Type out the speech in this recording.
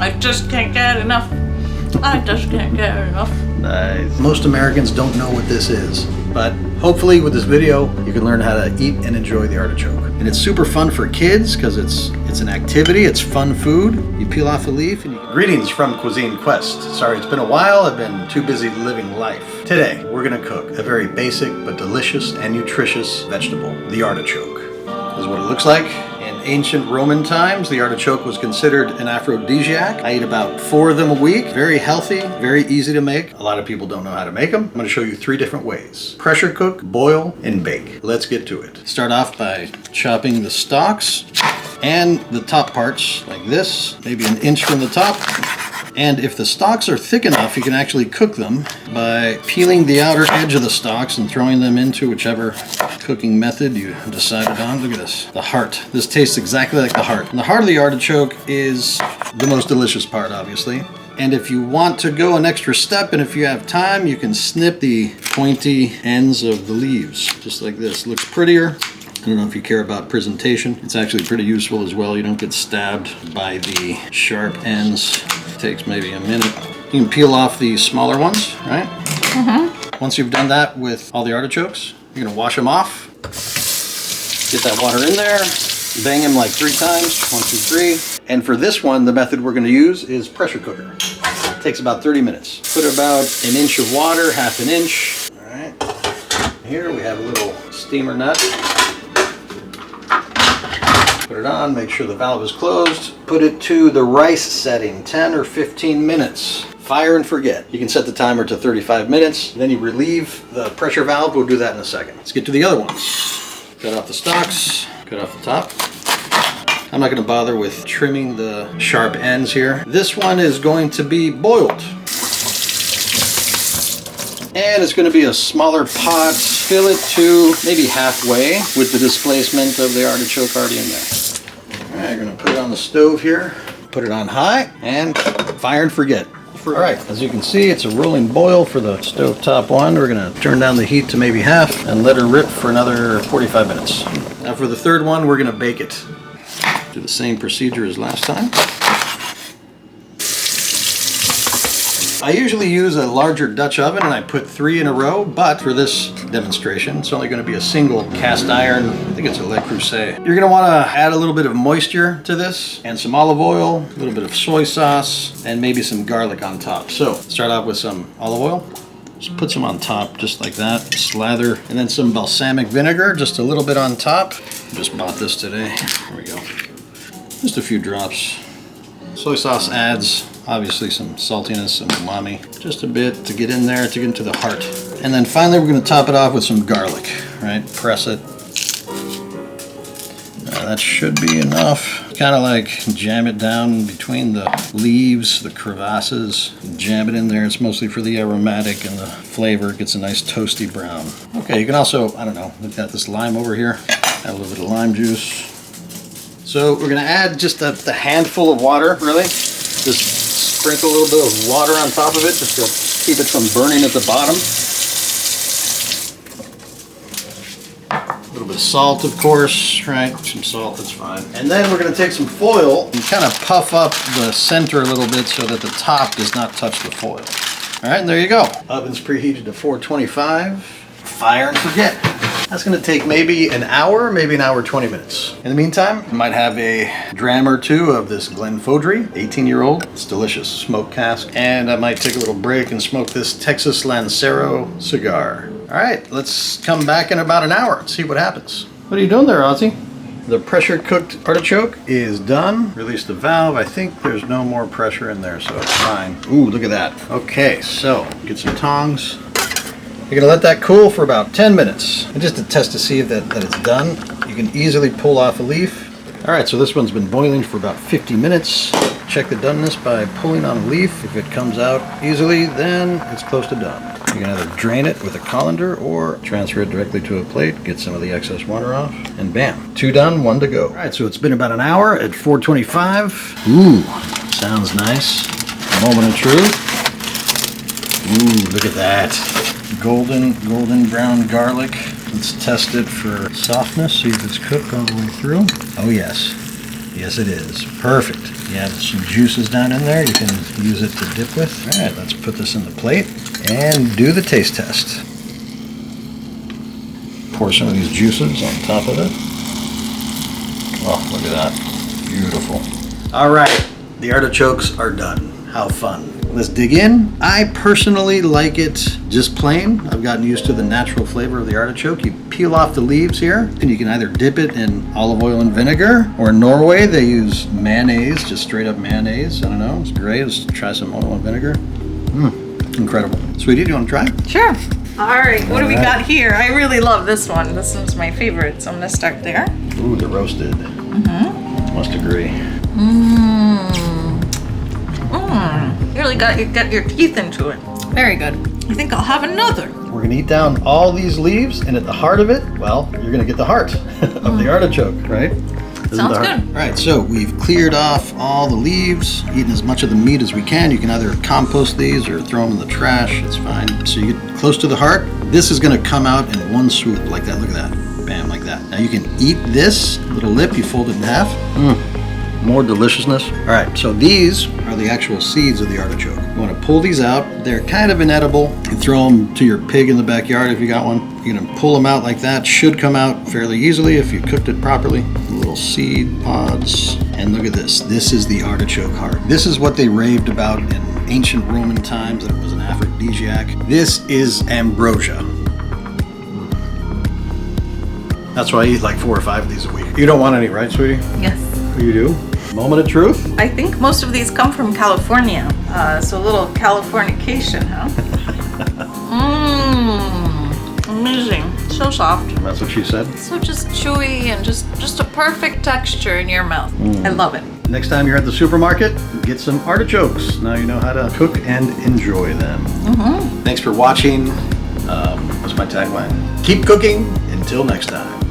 I just can't get enough. I just can't get enough. Nice. Most Americans don't know what this is, but hopefully with this video, you can learn how to eat and enjoy the artichoke. And it's super fun for kids because it's an activity, it's fun food. You peel off a leaf and Greetings from Cuisine Quest. Sorry, it's been a while. I've been too busy living life. Today, we're gonna cook a very basic but delicious and nutritious vegetable, the artichoke. This is what it looks like. In ancient Roman times, the artichoke was considered an aphrodisiac. I eat about 4 of them a week. Very healthy, very easy to make. A lot of people don't know how to make them. I'm going to show you 3 different ways. Pressure cook, boil, and bake. Let's get to it. Start off by chopping the stalks and the top parts like this, maybe an inch from the top. And if the stalks are thick enough, you can actually cook them by peeling the outer edge of the stalks and throwing them into whichever cooking method you decided on. Look at this, the heart. This tastes exactly like the heart. And the heart of the artichoke is the most delicious part, obviously. And if you want to go an extra step, and if you have time, you can snip the pointy ends of the leaves, just like this. Looks prettier. I don't know if you care about presentation. It's actually pretty useful as well. You don't get stabbed by the sharp ends. It takes maybe a minute. You can peel off the smaller ones, right? Mm-hmm. Once you've done that with all the artichokes, you're gonna wash them off. Get that water in there. Bang them like 3 times, 1, 2, 3. And for this one, the method we're gonna use is pressure cooker. It takes about 30 minutes. Put about an inch of water, half an inch. All right. Here we have a little steamer nut. Put it on, make sure the valve is closed. Put it to the rice setting, 10 or 15 minutes. Fire and forget. You can set the timer to 35 minutes. Then you relieve the pressure valve. We'll do that in a second. Let's get to the other ones. Cut off the stalks, cut off the top. I'm not gonna bother with trimming the sharp ends here. This one is going to be boiled. And it's going to be a smaller pot. Fill it to maybe halfway with the displacement of the artichoke already in there. All right, going to put it on the stove here. Put it on high and fire and forget. All right, as you can see, it's a rolling boil for the stovetop one. We're going to turn down the heat to maybe half and let her rip for another 45 minutes. Now for the third one, we're going to bake it. Do the same procedure as last time. I usually use a larger Dutch oven and I put 3 in a row, but for this demonstration, it's only going to be a single cast iron. I think it's a Le Creuset. You're going to want to add a little bit of moisture to this and some olive oil, a little bit of soy sauce, and maybe some garlic on top. So start off with some olive oil. Just put some on top, just like that. Slather, and then some balsamic vinegar, just a little bit on top. Just bought this today. There we go. Just a few drops. Soy sauce adds obviously some saltiness, some umami, just a bit to get in there, to get into the heart. And then finally we're going to top it off with some garlic, right? Press it. That should be enough. Kind of like jam it down between the leaves, the crevasses, jam it in there. It's mostly for the aromatic and the flavor. It gets a nice toasty brown. Okay, you can also, I don't know, we've got this lime over here. Add a little bit of lime juice. So we're going to add just a handful of water, really. Just sprinkle a little bit of water on top of it just to keep it from burning at the bottom. A little bit of salt, of course, right? Some salt, that's fine. And then we're going to take some foil and kind of puff up the center a little bit so that the top does not touch the foil. All right, and there you go. Oven's preheated to 425. Fire and forget. That's going to take maybe an hour, maybe an hour 20 minutes. In the meantime, I might have a dram or 2 of this Glenfodry, 18-year-old. It's delicious, smoked cask. And I might take a little break and smoke this Texas Lancero cigar. All right, let's come back in about an hour and see what happens. What are you doing there, Ozzy? The pressure cooked artichoke is done. Release the valve. I think there's no more pressure in there, so it's fine. Ooh, look at that. Okay, so get some tongs. You're gonna let that cool for about 10 minutes. And just to test to see that it's done, you can easily pull off a leaf. All right, so this one's been boiling for about 50 minutes. Check the doneness by pulling on a leaf. If it comes out easily, then it's close to done. You can either drain it with a colander or transfer it directly to a plate, get some of the excess water off, and bam, 2 done, 1 to go. All right, so it's been about an hour at 425. Ooh, sounds nice. Moment of truth. Ooh, look at that. Golden brown garlic. Let's test it for softness, see if it's cooked all the way through. Oh yes. Yes, it is. Perfect. You have some juices down in there you can use it to dip with. All right, let's put this in the plate and do the taste test. Pour some of these juices on top of it. Oh, look at that. Beautiful. All right, the artichokes are done. How fun. Let's dig in. I personally like it just plain. I've gotten used to the natural flavor of the artichoke. You peel off the leaves here, and you can either dip it in olive oil and vinegar, or in Norway they use mayonnaise, just straight up mayonnaise. I don't know, it's great. Let's try some oil and vinegar. Incredible. Sweetie, do you want to try? Sure. All right, what do we got here? I really love this one. This one's my favorite, so I'm gonna start there. Ooh, the roasted. Must agree. You really got your teeth into it. Very good. I think I'll have another. We're gonna eat down all these leaves, and at the heart of it, well, you're gonna get the heart of the artichoke, right? Sounds good. All right, so we've cleared off all the leaves, eaten as much of the meat as we can. You can either compost these or throw them in the trash. It's fine. So you get close to the heart. This is gonna come out in one swoop like that. Look at that. Bam, like that. Now you can eat this little lip. You fold it in half. More deliciousness. All right, so these are the actual seeds of the artichoke. You want to pull these out. They're kind of inedible. You throw them to your pig in the backyard if you got one. You're gonna pull them out like that. Should come out fairly easily if you cooked it properly. Little seed pods. And look at this. This is the artichoke heart. This is what they raved about in ancient Roman times, that it was an aphrodisiac. This is ambrosia. That's why I eat like 4 or 5 of these a week. You don't want any, right, sweetie? Yes. You do? Moment of truth? I think most of these come from California, so a little Californication, huh? Amazing. So soft. That's what she said. So just chewy and just a perfect texture in your mouth. I love it. Next time you're at the supermarket, get some artichokes. Now you know how to cook and enjoy them. Thanks for watching. What's my tagline? Keep cooking until next time.